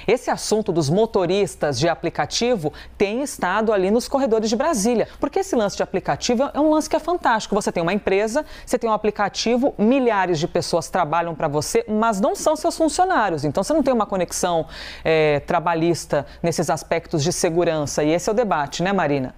Esse assunto dos motoristas de aplicativo tem estado ali nos corredores de Brasília, porque esse lance de aplicativo é um lance que é fantástico. Você tem uma empresa, você tem um aplicativo, milhares de pessoas trabalham para você, mas não são seus funcionários. Então você não tem uma conexão trabalhista nesses aspectos de segurança. E esse é o debate, né, Marina?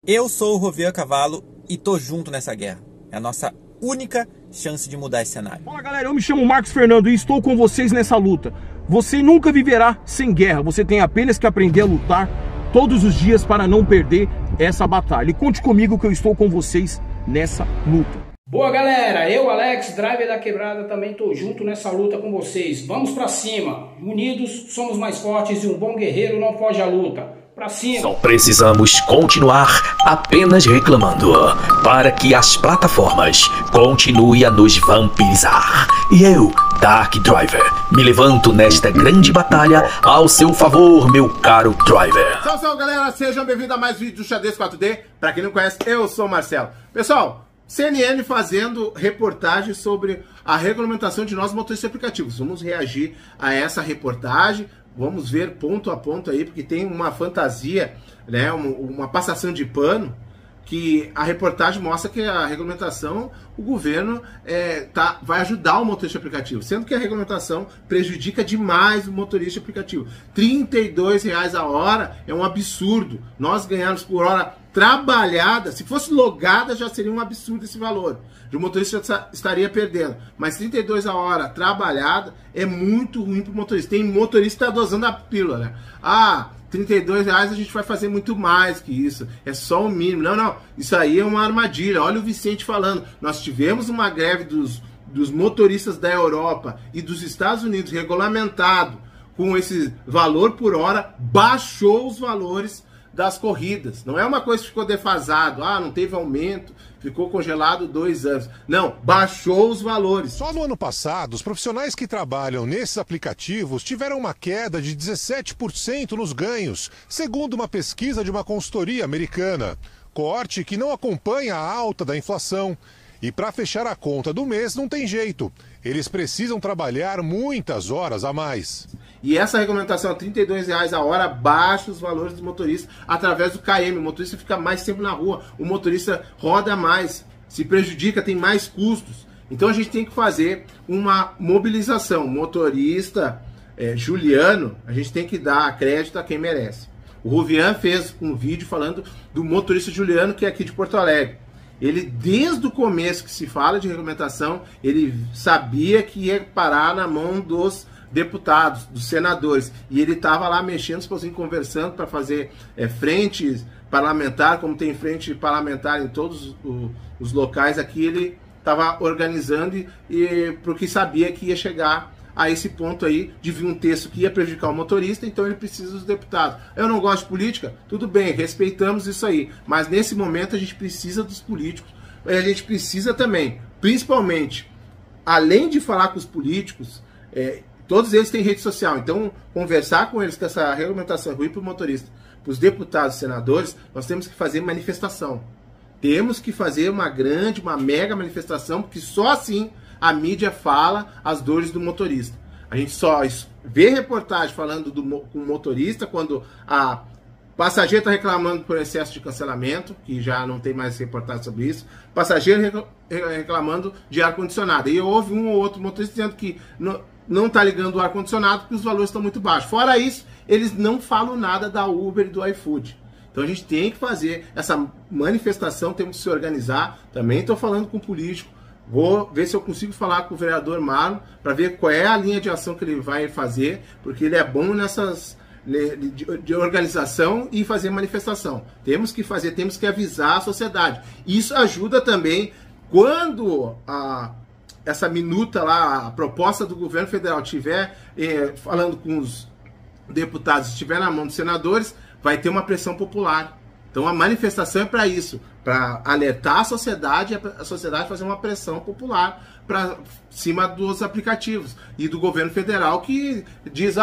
Eu sou o Rovian Cavalo e tô junto nessa guerra. É a nossa única chance de mudar esse cenário. Fala, galera, eu me chamo Marcos Fernando e estou com vocês nessa luta. Você nunca viverá sem guerra, você tem apenas que aprender a lutar todos os dias para não perder essa batalha. E conte comigo que eu estou com vocês nessa luta. Boa, galera, eu, Alex, driver da quebrada, também estou junto nessa luta com vocês. Vamos pra cima, unidos somos mais fortes e um bom guerreiro não foge à luta. Pra cima. Só precisamos continuar apenas reclamando para que as plataformas continuem a nos vampirizar. E eu, Dark Driver, me levanto nesta grande batalha ao seu favor, meu caro driver. Salve, salve, galera, sejam bem-vindos a mais um vídeo do Xadrez 4D. Pra quem não conhece, eu sou o Marcelo. Pessoal, CNN fazendo reportagem sobre a regulamentação de nós motoristas aplicativos. Vamos reagir a essa reportagem. Vamos ver ponto a ponto aí, porque tem uma fantasia, né, uma passação de pano, que a reportagem mostra que a regulamentação, o governo vai ajudar o motorista aplicativo, sendo que a regulamentação prejudica demais o motorista aplicativo. R$32 a hora é um absurdo. Nós ganharmos por hora trabalhada, se fosse logada já seria um absurdo esse valor. O motorista estaria perdendo. Mas 32 a hora trabalhada é muito ruim para o motorista. Tem motorista que está dosando a pílula, né? Ah, R$32 a gente vai fazer muito mais que isso. É só o mínimo. Não, não. Isso aí é uma armadilha. Olha o Vicente falando. Nós tivemos uma greve dos motoristas da Europa e dos Estados Unidos regulamentado com esse valor por hora. Baixou os valores das corridas. Não é uma coisa que ficou defasado. Ah, não teve aumento, ficou congelado 2 anos. Não, baixou os valores. Só no ano passado, os profissionais que trabalham nesses aplicativos tiveram uma queda de 17% nos ganhos, segundo uma pesquisa de uma consultoria americana. Corte que não acompanha a alta da inflação. E para fechar a conta do mês não tem jeito. Eles precisam trabalhar muitas horas a mais. E essa regulamentação, R$32 a hora, baixa os valores dos motoristas através do KM. O motorista fica mais tempo na rua, o motorista roda mais, se prejudica, tem mais custos. Então a gente tem que fazer uma mobilização. O motorista Juliano, a gente tem que dar crédito a quem merece. O Rovian fez um vídeo falando do motorista Juliano, que é aqui de Porto Alegre. Ele, desde o começo que se fala de regulamentação, ele sabia que ia parar na mão dos deputados, dos senadores. E ele estava lá mexendo, se fosse conversando para fazer frente parlamentar, como tem frente parlamentar em todos os locais aqui, ele estava organizando porque sabia que ia chegar a esse ponto aí de vir um texto que ia prejudicar o motorista, então ele precisa dos deputados. Eu não gosto de política? Tudo bem, respeitamos isso aí, mas nesse momento a gente precisa dos políticos, e a gente precisa também, principalmente, além de falar com os políticos, todos eles têm rede social, então conversar com eles que essa regulamentação é ruim para o motorista, para os deputados e senadores, nós temos que fazer manifestação. Temos que fazer uma mega manifestação, porque só assim a mídia fala as dores do motorista. A gente só vê reportagem falando com o motorista quando a passageiro está reclamando por excesso de cancelamento, que já não tem mais reportagem sobre isso. Passageiro reclamando de ar-condicionado. E houve um ou outro motorista dizendo que não está ligando o ar-condicionado porque os valores estão muito baixos. Fora isso, eles não falam nada da Uber e do iFood. Então a gente tem que fazer essa manifestação, temos que se organizar. Também estou falando com o político. Vou ver se eu consigo falar com o vereador Marlon para ver qual é a linha de ação que ele vai fazer, porque ele é bom nessas de organização e fazer manifestação. Temos que fazer, temos que avisar a sociedade. Isso ajuda também quando essa minuta lá, a proposta do governo federal estiver falando com os deputados, estiver na mão dos senadores, vai ter uma pressão popular. Então a manifestação é para isso, para alertar a sociedade fazer uma pressão popular para cima dos aplicativos e do governo federal, que diz,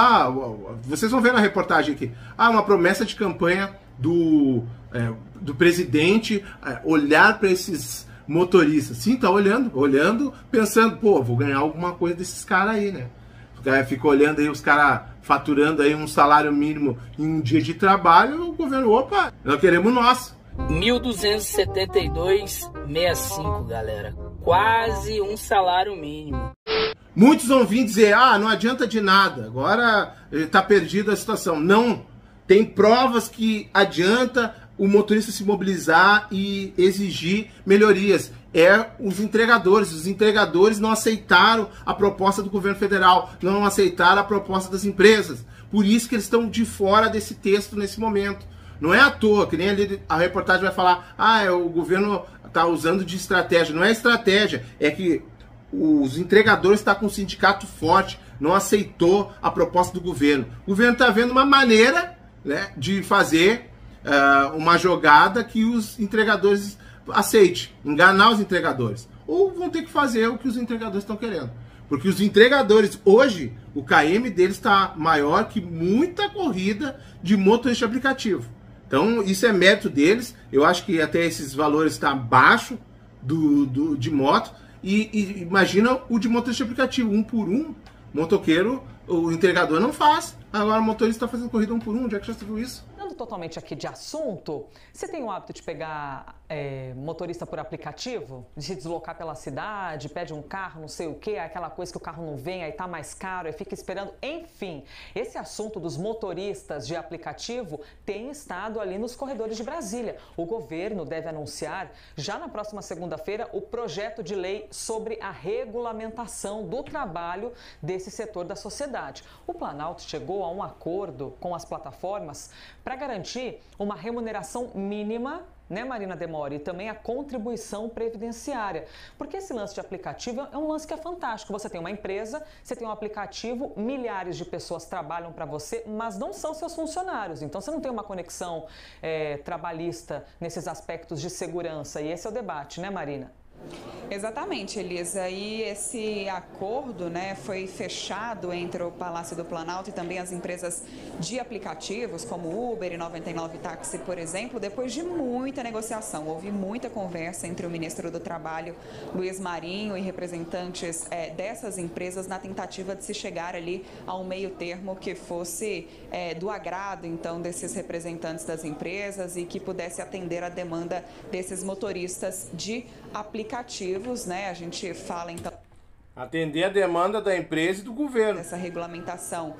vocês vão ver na reportagem aqui, uma promessa de campanha do presidente olhar para esses motoristas. Sim, tá olhando, pensando, pô, vou ganhar alguma coisa desses caras aí, né? Fica olhando aí os caras faturando aí um salário mínimo em um dia de trabalho, o governo, opa, nós queremos nós. 1.272,65, galera. Quase um salário mínimo. Muitos vão vir dizer, não adianta de nada, agora está perdida a situação. Não, tem provas que adianta o motorista se mobilizar e exigir melhorias. Os entregadores não aceitaram a proposta do governo federal, não aceitaram a proposta das empresas. Por isso que eles estão de fora desse texto nesse momento. Não é à toa, que nem ali a reportagem vai falar, o governo está usando de estratégia. Não é estratégia, é que os entregadores estão com um sindicato forte, não aceitou a proposta do governo. O governo está vendo uma maneira, né, de fazer uma jogada que os entregadores aceitem, enganar os entregadores. Ou vão ter que fazer o que os entregadores estão querendo. Porque os entregadores, hoje, o KM deles está maior que muita corrida de motorista aplicativo. Então, isso é mérito deles. Eu acho que até esses valores estão abaixo de moto. E imagina o de motorista aplicativo, 1 por 1. Motoqueiro, o entregador não faz. Agora o motorista está fazendo corrida 1 por 1. Onde é que já se viu isso? Mudando totalmente aqui de assunto, você tem o hábito de pegar motorista por aplicativo? De se deslocar pela cidade, pede um carro, não sei o quê, aquela coisa que o carro não vem, aí tá mais caro, aí fica esperando. Enfim, esse assunto dos motoristas de aplicativo tem estado ali nos corredores de Brasília. O governo deve anunciar, já na próxima segunda-feira, o projeto de lei sobre a regulamentação do trabalho desse setor da sociedade. O Planalto chegou a um acordo com as plataformas para garantir uma remuneração mínima, né, Marina Demore, e também a contribuição previdenciária. Porque esse lance de aplicativo é um lance que é fantástico. Você tem uma empresa, você tem um aplicativo, milhares de pessoas trabalham para você, mas não são seus funcionários. Então você não tem uma conexão trabalhista nesses aspectos de segurança. E esse é o debate, né, Marina? Exatamente, Elisa. E esse acordo, né, foi fechado entre o Palácio do Planalto e também as empresas de aplicativos, como Uber e 99 Táxi, por exemplo, depois de muita negociação. Houve muita conversa entre o ministro do Trabalho, Luiz Marinho, e representantes dessas empresas na tentativa de se chegar ali a um meio termo que fosse do agrado, então, desses representantes das empresas e que pudesse atender a demanda desses motoristas de aplicativos, né? A gente fala então atender a demanda da empresa e do governo. Essa regulamentação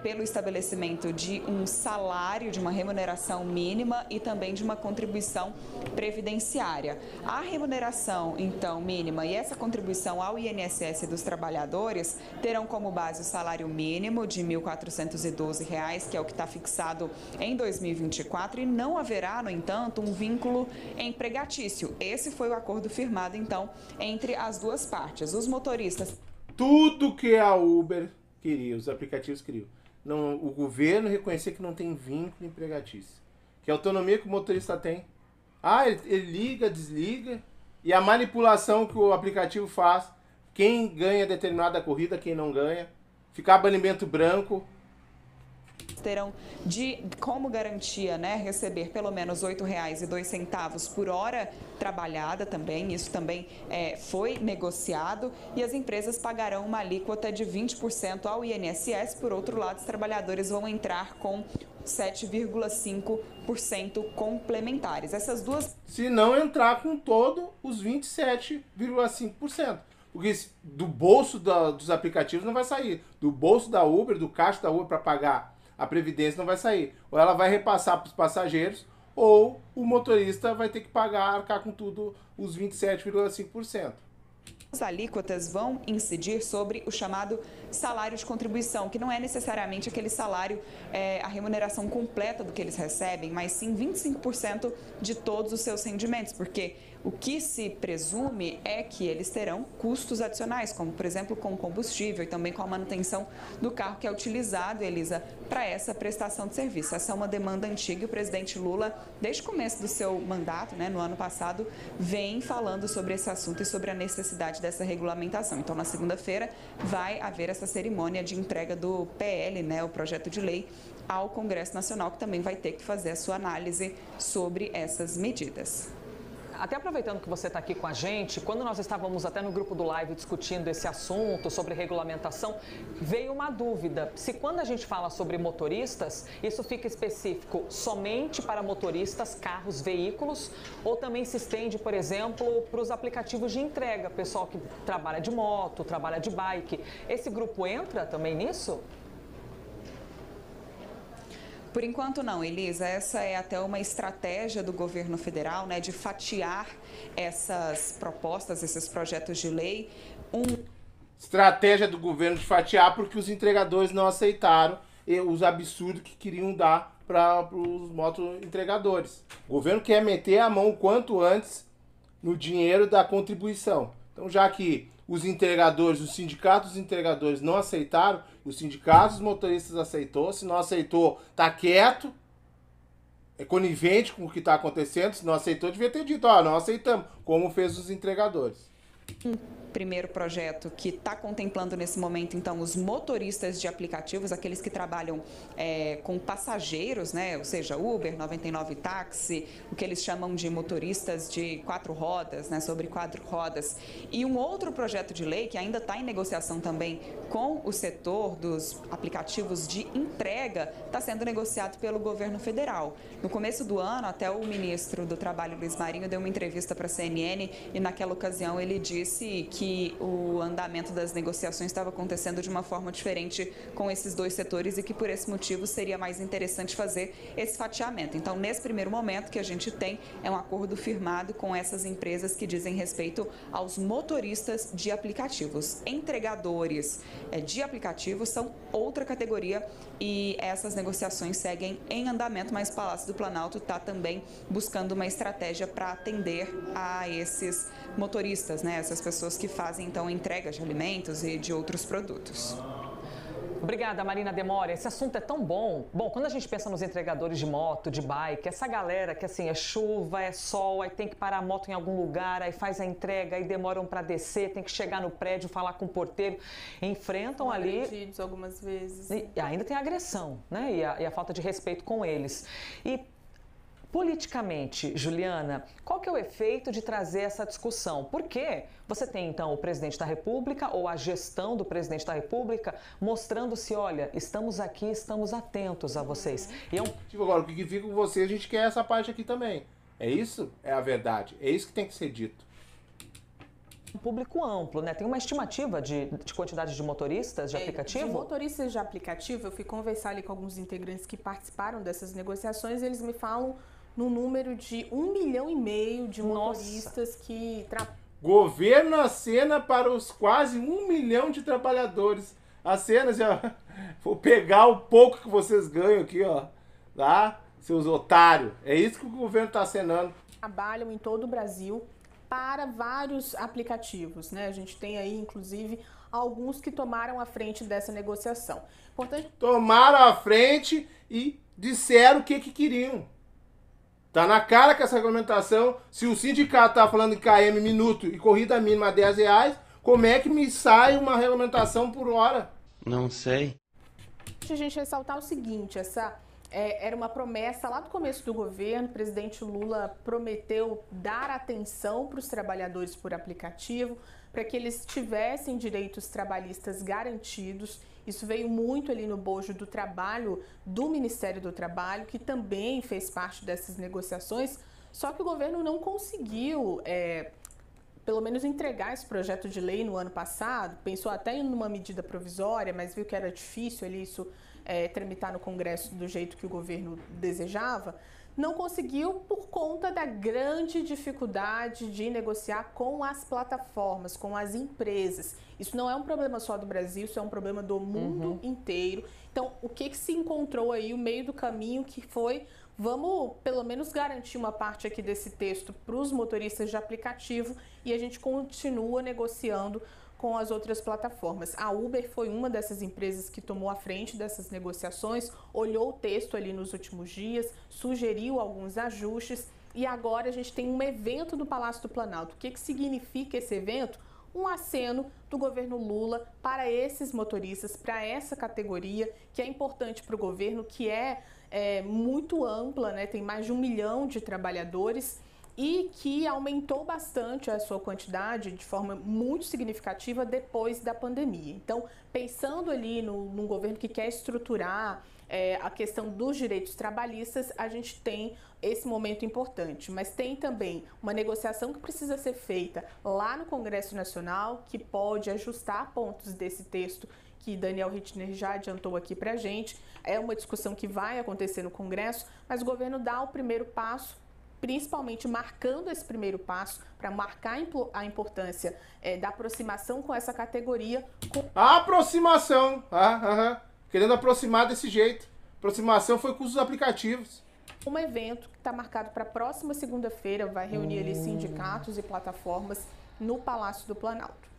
pelo estabelecimento de um salário, de uma remuneração mínima e também de uma contribuição previdenciária. A remuneração, então, mínima e essa contribuição ao INSS dos trabalhadores terão como base o salário mínimo de R$ 1.412, que é o que está fixado em 2024, e não haverá, no entanto, um vínculo empregatício. Esse foi o acordo firmado, então, entre as duas partes. Os motoristas. Tudo que a Uber queria, os aplicativos queriam. Não, o governo reconhecer que não tem vínculo empregatício. Que a autonomia que o motorista tem. Ele liga, desliga. E a manipulação que o aplicativo faz. Quem ganha determinada corrida, quem não ganha. Ficar banimento branco. Terão como garantia, né, receber pelo menos R$ 8,02 por hora trabalhada também. Isso também foi negociado. E as empresas pagarão uma alíquota de 20% ao INSS. Por outro lado, os trabalhadores vão entrar com 7,5% complementares. Essas duas... Se não entrar com todo os 27,5%. Porque do bolso dos aplicativos não vai sair. Do bolso da Uber, do caixa da Uber para pagar a previdência não vai sair. Ou ela vai repassar para os passageiros, ou o motorista vai ter que arcar com tudo os 27,5%. As alíquotas vão incidir sobre o chamado salário de contribuição, que não é necessariamente aquele salário, a remuneração completa do que eles recebem, mas sim 25% de todos os seus rendimentos, porque o que se presume é que eles terão custos adicionais, como, por exemplo, com combustível e também com a manutenção do carro que é utilizado, Elisa, para essa prestação de serviço. Essa é uma demanda antiga e o presidente Lula, desde o começo do seu mandato, né, no ano passado, vem falando sobre esse assunto e sobre a necessidade dessa regulamentação. Então, na segunda-feira, vai haver essa cerimônia de entrega do PL, né, o projeto de lei, ao Congresso Nacional, que também vai ter que fazer a sua análise sobre essas medidas. até aproveitando que você está aqui com a gente, quando nós estávamos até no grupo do Live discutindo esse assunto sobre regulamentação, veio uma dúvida, se quando a gente fala sobre motoristas, isso fica específico somente para motoristas, carros, veículos, ou também se estende, por exemplo, para os aplicativos de entrega, pessoal que trabalha de moto, trabalha de bike. Esse grupo entra também nisso? Por enquanto não, Elisa. Essa é até uma estratégia do governo federal, né, de fatiar essas propostas, esses projetos de lei. Estratégia do governo de fatiar porque os entregadores não aceitaram os absurdos que queriam dar para os motoentregadores. O governo quer meter a mão o quanto antes no dinheiro da contribuição. Então, já que os entregadores, os sindicatos dos entregadores não aceitaram, os sindicatos dos motoristas aceitou, se não aceitou, tá quieto, é conivente com o que está acontecendo, se não aceitou, devia ter dito, ó, não aceitamos, como fez os entregadores. Primeiro projeto que está contemplando nesse momento, então, os motoristas de aplicativos, aqueles que trabalham com passageiros, né? Ou seja, Uber, 99 táxi, o que eles chamam de motoristas de 4 rodas, né? Sobre 4 rodas. E um outro projeto de lei que ainda está em negociação também com o setor dos aplicativos de entrega, está sendo negociado pelo governo federal. No começo do ano, até o ministro do Trabalho, Luiz Marinho, deu uma entrevista para a CNN e naquela ocasião ele disse que o andamento das negociações estava acontecendo de uma forma diferente com esses dois setores e que por esse motivo seria mais interessante fazer esse fatiamento. Então, nesse primeiro momento que a gente tem é um acordo firmado com essas empresas que dizem respeito aos motoristas de aplicativos. Entregadores de aplicativos são outra categoria e essas negociações seguem em andamento, mas o Palácio do Planalto está também buscando uma estratégia para atender a esses motoristas, né? Essas pessoas que fazem, então, entrega de alimentos e de outros produtos. Obrigada, Marina Demora. Esse assunto é tão bom. Bom, quando a gente pensa nos entregadores de moto, de bike, essa galera que, assim, é chuva, é sol, aí tem que parar a moto em algum lugar, aí faz a entrega, aí demoram para descer, tem que chegar no prédio, falar com o porteiro, enfrentam ali... agredidos algumas vezes. E ainda tem a agressão, né? E a falta de respeito com eles. E politicamente, Juliana, qual que é o efeito de trazer essa discussão? Porque você tem, então, o presidente da República ou a gestão do presidente da República mostrando-se, olha, estamos aqui, estamos atentos a vocês. E Agora, o que fica com você, a gente quer essa parte aqui também. É isso? É a verdade. É isso que tem que ser dito. Um público amplo, né? Tem uma estimativa de quantidade de motoristas de aplicativo? De motoristas de aplicativo, eu fui conversar ali com alguns integrantes que participaram dessas negociações e eles me falam no número de 1,5 milhão de motoristas que Governo acena para os quase 1 milhão de trabalhadores. Acena, já vou pegar o pouco que vocês ganham aqui, ó, tá? Seus otários. É isso que o governo está acenando. Trabalham em todo o Brasil para vários aplicativos, né? A gente tem aí, inclusive, alguns que tomaram a frente dessa negociação. Importante... Tomaram a frente e disseram o que queriam. Tá na cara que essa regulamentação, se o sindicato tá falando em KM minuto e corrida mínima R$10, como é que me sai uma regulamentação por hora? Não sei. A gente ressaltar o seguinte, essa era uma promessa lá do começo do governo, o presidente Lula prometeu dar atenção para os trabalhadores por aplicativo, para que eles tivessem direitos trabalhistas garantidos. Isso veio muito ali no bojo do trabalho do Ministério do Trabalho, que também fez parte dessas negociações, só que o governo não conseguiu, pelo menos, entregar esse projeto de lei no ano passado, pensou até em uma medida provisória, mas viu que era difícil ali isso tramitar no Congresso do jeito que o governo desejava. Não conseguiu por conta da grande dificuldade de negociar com as plataformas, com as empresas. Isso não é um problema só do Brasil, isso é um problema do mundo inteiro. Então, o que se encontrou aí, o meio do caminho, que foi, vamos pelo menos garantir uma parte aqui desse texto para os motoristas de aplicativo e a gente continua negociando com as outras plataformas. A Uber foi uma dessas empresas que tomou a frente dessas negociações, olhou o texto ali nos últimos dias, sugeriu alguns ajustes e agora a gente tem um evento do Palácio do Planalto. O que significa esse evento? Um aceno do governo Lula para esses motoristas, para essa categoria que é importante para o governo, que é muito ampla, né? Tem mais de 1 milhão de trabalhadores e que aumentou bastante a sua quantidade de forma muito significativa depois da pandemia. Então, pensando ali num governo que quer estruturar a questão dos direitos trabalhistas, a gente tem esse momento importante, mas tem também uma negociação que precisa ser feita lá no Congresso Nacional, que pode ajustar pontos desse texto que Daniel Rittner já adiantou aqui pra gente. É uma discussão que vai acontecer no Congresso, mas o governo dá o primeiro passo, principalmente marcando esse primeiro passo para marcar a importância da aproximação com essa categoria. A aproximação! Querendo aproximar desse jeito. Aproximação foi com os aplicativos. Um evento que está marcado para a próxima segunda-feira, vai reunir ali sindicatos e plataformas no Palácio do Planalto.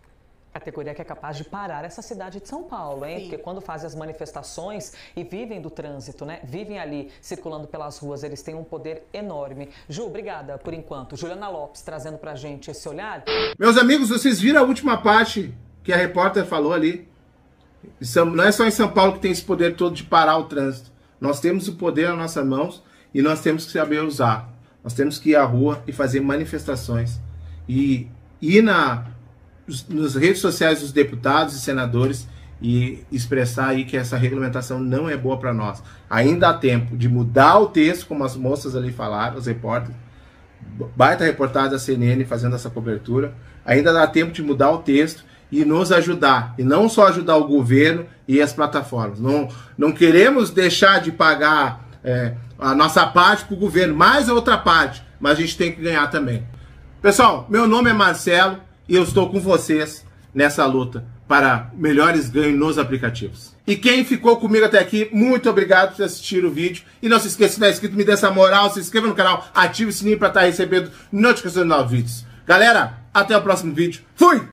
Categoria que é capaz de parar essa cidade de São Paulo, hein? Sim. Porque quando fazem as manifestações e vivem do trânsito, né? Vivem ali circulando pelas ruas, eles têm um poder enorme. Ju, obrigada por enquanto. Juliana Lopes trazendo pra gente esse olhar. Meus amigos, vocês viram a última parte que a repórter falou ali? Não é só em São Paulo que tem esse poder todo de parar o trânsito. Nós temos o poder nas nossas mãos e nós temos que saber usar. Nós temos que ir à rua e fazer manifestações. E ir nas redes sociais dos deputados e senadores e expressar aí que essa regulamentação não é boa para nós. Ainda há tempo de mudar o texto, como as moças ali falaram, os repórteres. Baita reportagem da CNN fazendo essa cobertura. Ainda dá tempo de mudar o texto e nos ajudar. E não só ajudar o governo e as plataformas. Não queremos deixar de pagar a nossa parte para o governo, mais a outra parte, mas a gente tem que ganhar também. Pessoal, meu nome é Marcelo e eu estou com vocês nessa luta para melhores ganhos nos aplicativos. E quem ficou comigo até aqui, muito obrigado por assistir o vídeo. E não se esqueça de estar inscrito, me dê essa moral, se inscreva no canal, ative o sininho para estar recebendo notificações de novos vídeos. Galera, até o próximo vídeo. Fui!